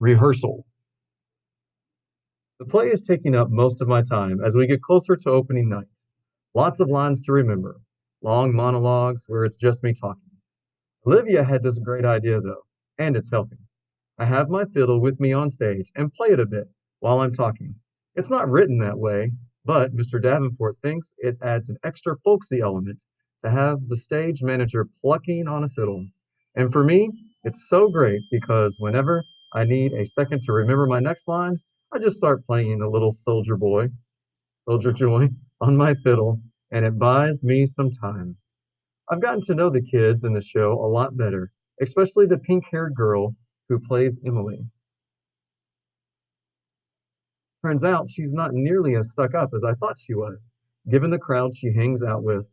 Rehearsal. The play is taking up most of my time as we get closer to opening night. Lots of lines to remember, long monologues where it's just me talking. Olivia had this great idea though, and it's helping. I have my fiddle with me on stage and play it a bit while I'm talking. It's not written that way, but Mr. Davenport thinks it adds an extra folksy element to have the stage manager plucking on a fiddle. And for me, it's so great because whenever I need a second to remember my next line, I just start playing a little soldier joy on my fiddle, and it buys me some time. I've gotten to know the kids in the show a lot better, especially the pink haired girl who plays Emily. Turns out she's not nearly as stuck up as I thought she was, given the crowd she hangs out with.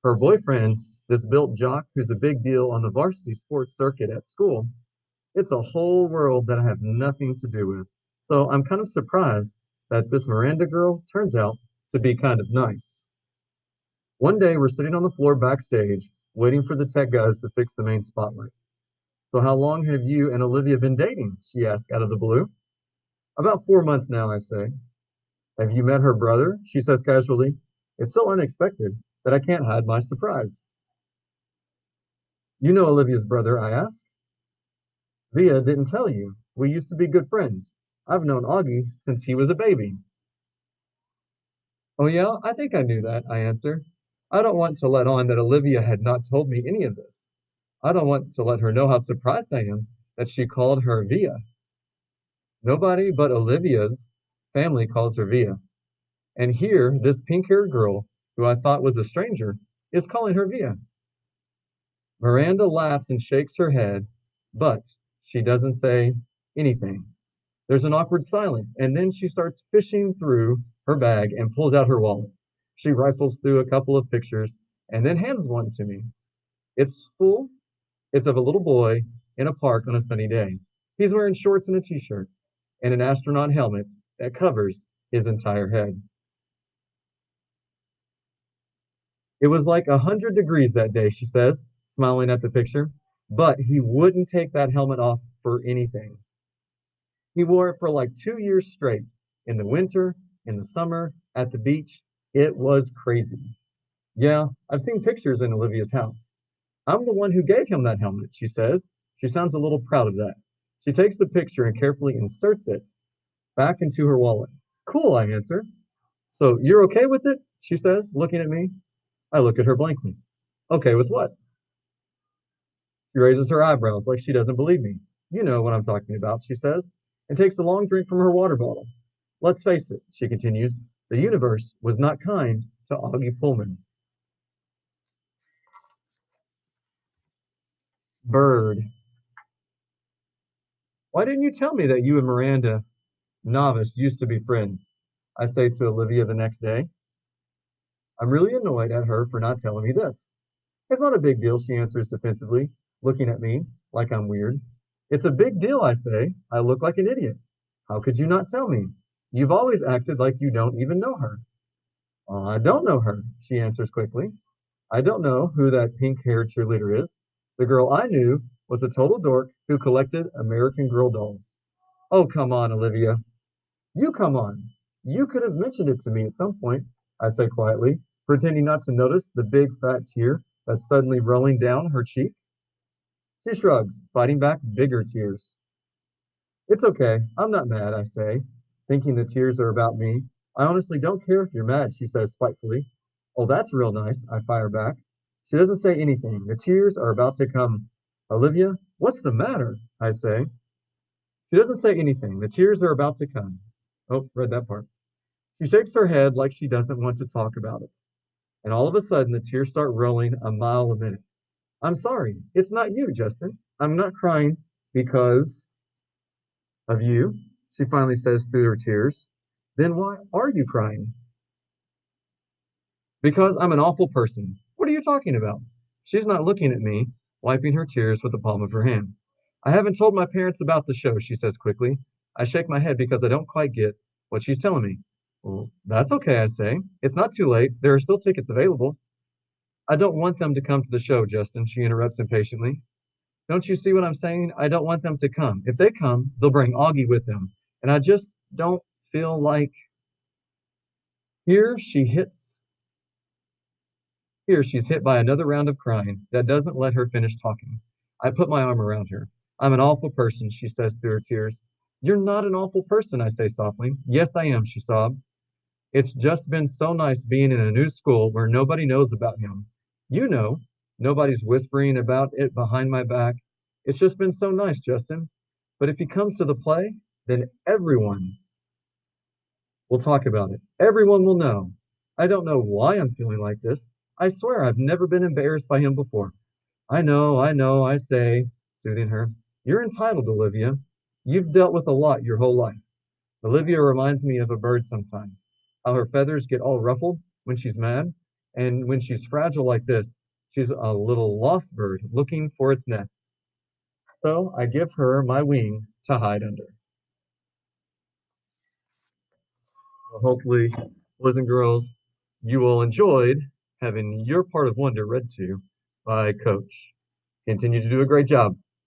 Her boyfriend, this built jock who's a big deal on the varsity sports circuit at school, it's a whole world that I have nothing to do with. So I'm kind of surprised that this Miranda girl turns out to be kind of nice. One day we're sitting on the floor backstage, waiting for the tech guys to fix the main spotlight. So how long have you and Olivia been dating? She asked out of the blue. About 4 months now, I say. Have you met her brother? She says casually. It's so unexpected that I can't hide my surprise. You know Olivia's brother, I ask. Via didn't tell you. We used to be good friends. I've known Augie since he was a baby. Oh, yeah, I think I knew that, I answer. I don't want to let on that Olivia had not told me any of this. I don't want to let her know how surprised I am that she called her Via. Nobody but Olivia's family calls her Via. And here, this pink haired girl, who I thought was a stranger, is calling her Via. Miranda laughs and shakes her head, but she doesn't say anything. There's an awkward silence, and then she starts fishing through her bag and pulls out her wallet. She rifles through a couple of pictures and then hands one to me. It's full. It's of a little boy in a park on a sunny day. He's wearing shorts and a t shirt and an astronaut helmet that covers his entire head. It was like 100 degrees that day, she says, smiling at the picture, but he wouldn't take that helmet off for anything. He wore it for like 2 years straight, in the winter, in the summer, at the beach. It was crazy. Yeah, I've seen pictures in Olivia's house. I'm the one who gave him that helmet, she says. She sounds a little proud of that. She takes the picture and carefully inserts it back into her wallet. Cool, I answer. So you're okay with it? She says, looking at me. I look at her blankly. Okay with what? She raises her eyebrows like she doesn't believe me. You know what I'm talking about, she says, and takes a long drink from her water bottle. Let's face it, she continues, the universe was not kind to Augie Pullman. Bird. Why didn't you tell me that you and Miranda Novice used to be friends? I say to Olivia the next day. I'm really annoyed at her for not telling me this. It's not a big deal, she answers defensively, looking at me like I'm weird. It's a big deal, I say. I look like an idiot. How could you not tell me? You've always acted like you don't even know her. I don't know her, she answers quickly. I don't know who that pink haired cheerleader is. The girl I knew was a total dork who collected American Girl dolls. Oh, come on, Olivia. You come on. You could have mentioned it to me at some point, I say quietly, pretending not to notice the big fat tear that's suddenly rolling down her cheek. She shrugs, fighting back bigger tears. It's okay. I'm not mad, I say, thinking the tears are about me. I honestly don't care if you're mad, she says spitefully. Oh, that's real nice, I fire back. She doesn't say anything. The tears are about to come. Olivia, what's the matter? I say. She doesn't say anything. The tears are about to come. Oh, read that part. She shakes her head like she doesn't want to talk about it. And all of a sudden, the tears start rolling a mile a minute. I'm sorry. It's not you, Justin. I'm not crying because of you, she finally says through her tears. Then why are you crying? Because I'm an awful person. What are you talking about? She's not looking at me, wiping her tears with the palm of her hand. I haven't told my parents about the show, she says quickly. I shake my head because I don't quite get what she's telling me. Well, that's okay, I say. It's not too late. There are still tickets available. I don't want them to come to the show, Justin, she interrupts impatiently. Don't you see what I'm saying? I don't want them to come. If they come, they'll bring Augie with them. And I just don't feel like here she hits here she's hit by another round of crying that doesn't let her finish talking. I put my arm around her. I'm an awful person, she says through her tears. You're not an awful person, I say softly. Yes, I am, she sobs. It's just been so nice being in a new school where nobody knows about him. You know, nobody's whispering about it behind my back. It's just been so nice, Justin. But if he comes to the play, then everyone will talk about it. Everyone will know. I don't know why I'm feeling like this. I swear I've never been embarrassed by him before. I know, I say, soothing her. You're entitled, Olivia. You've dealt with a lot your whole life. Olivia reminds me of a bird sometimes, how her feathers get all ruffled when she's mad, and when she's fragile like this, she's a little lost bird looking for its nest. So I give her my wing to hide under. Well, hopefully, boys and girls, you all enjoyed having your part of Wonder read to you by Coach. Continue to do a great job.